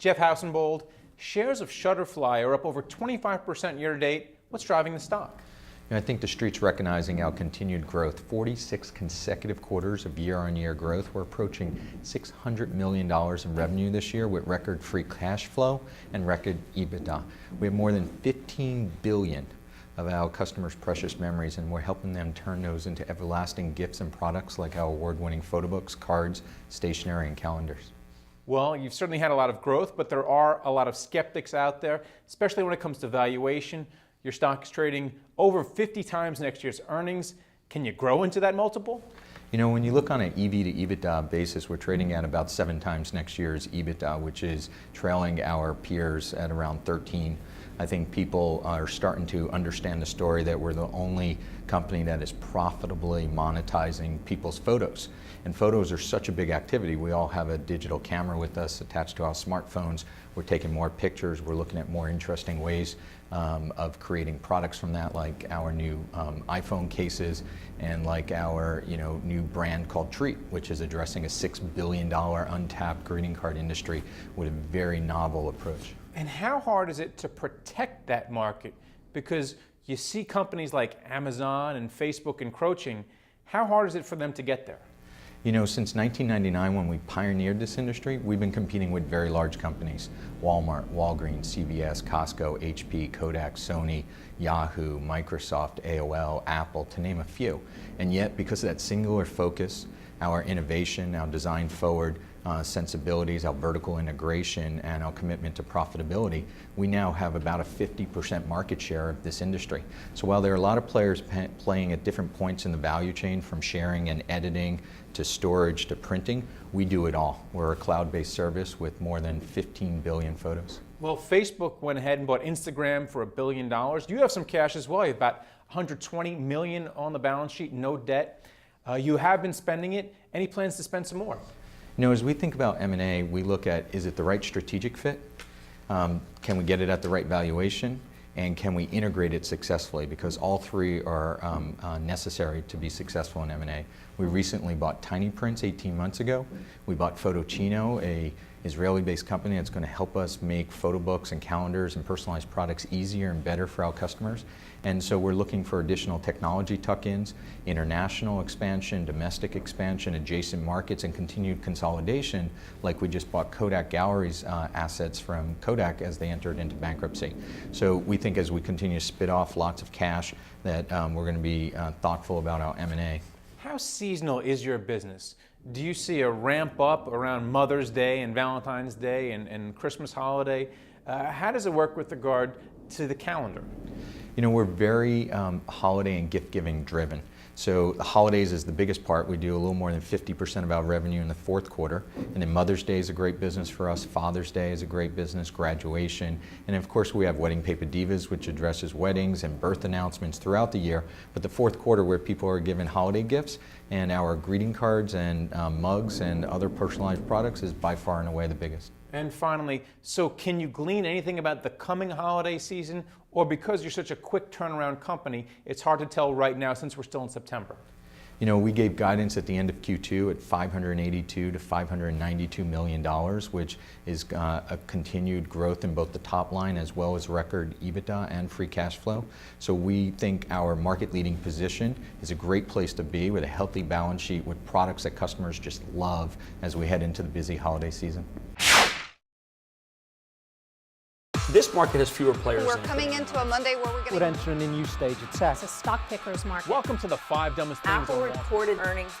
Jeff Housenbold, shares of Shutterfly are up over 25% year to date. What's driving the stock? I think the street's recognizing our continued growth. 46 consecutive quarters of year-on-year growth. We're approaching $600 million in revenue this year with record free cash flow and record EBITDA. We have more than 15 billion of our customers' precious memories, and we're helping them turn those into everlasting gifts and products like our award-winning photo books, cards, stationery, and calendars. Well, you've certainly had a lot of growth, but there are a lot of skeptics out there, especially when it comes to valuation. Your stock is trading over 50 times next year's earnings. Can you grow into that multiple? You know, when you look on an EV to EBITDA basis, we're trading at about 7 times next year's EBITDA, which is trailing our peers at around 13. I think people are starting to understand the story that we're the only company that is profitably monetizing people's photos. And photos are such a big activity. We all have a digital camera with us attached to our smartphones. We're taking more pictures. We're looking at more interesting ways of creating products from that, like our new iPhone cases and like our new brand called Treat, which is addressing a $6 billion untapped greeting card industry with a very novel approach. And how hard is it to protect that market? Because you see companies like Amazon and Facebook encroaching. How hard is it for them to get there? You know, since 1999, when we pioneered this industry, we've been competing with very large companies: Walmart, Walgreens, CVS, Costco, HP, Kodak, Sony, Yahoo, Microsoft, AOL, Apple, to name a few. And yet, because of that singular focus, our innovation, our design forward sensibilities, our vertical integration, and our commitment to profitability, we now have about a 50% market share of this industry. So while there are a lot of players playing at different points in the value chain, from sharing and editing to storage to printing, we do it all. We're a cloud-based service with more than 15 billion photos. Well, Facebook went ahead and bought Instagram for $1 billion. You have some cash as well. You have about 120 million on the balance sheet, no debt. You have been spending it. Any plans to spend some more? You know, as we think about M&A, we look at, is it the right strategic fit? Can we get it at the right valuation? And can we integrate it successfully? Because all three are necessary to be successful in M&A. We recently bought Tiny Prints 18 months ago. We bought Photocino, a Israeli-based company that's going to help us make photo books and calendars and personalized products easier and better for our customers. And so we're looking for additional technology tuck-ins, international expansion, domestic expansion, adjacent markets, and continued consolidation, like we just bought Kodak Gallery's assets from Kodak as they entered into bankruptcy. So we think as we continue to spit off lots of cash that we're going to be thoughtful about our M&A. How seasonal is your business? Do you see a ramp up around Mother's Day and Valentine's Day and Christmas holiday? How does it work with regard to the calendar? You know, we're very holiday and gift-giving driven. So the holidays is the biggest part. We do a little more than 50% of our revenue in the fourth quarter. And then Mother's Day is a great business for us. Father's Day is a great business, graduation. And of course, we have Wedding Paper Divas, which addresses weddings and birth announcements throughout the year. But the fourth quarter, where people are given holiday gifts, and our greeting cards and mugs and other personalized products, is by far and away the biggest. And finally, so can you glean anything about the coming holiday season? Or because you're such a quick turnaround company, it's hard to tell right now since we're still in September? You know, we gave guidance at the end of Q2 at $582 to $592 million, which is a continued growth in both the top line as well as record EBITDA and free cash flow. So we think our market-leading position is a great place to be, with a healthy balance sheet with products that customers just love as we head into the busy holiday season. This market has fewer players. We're coming into a Monday where we're going to enter in a new stage of tech. It's a stock picker's market. Welcome to the 5 dumbest things Apple on Wall Street. reported earnings.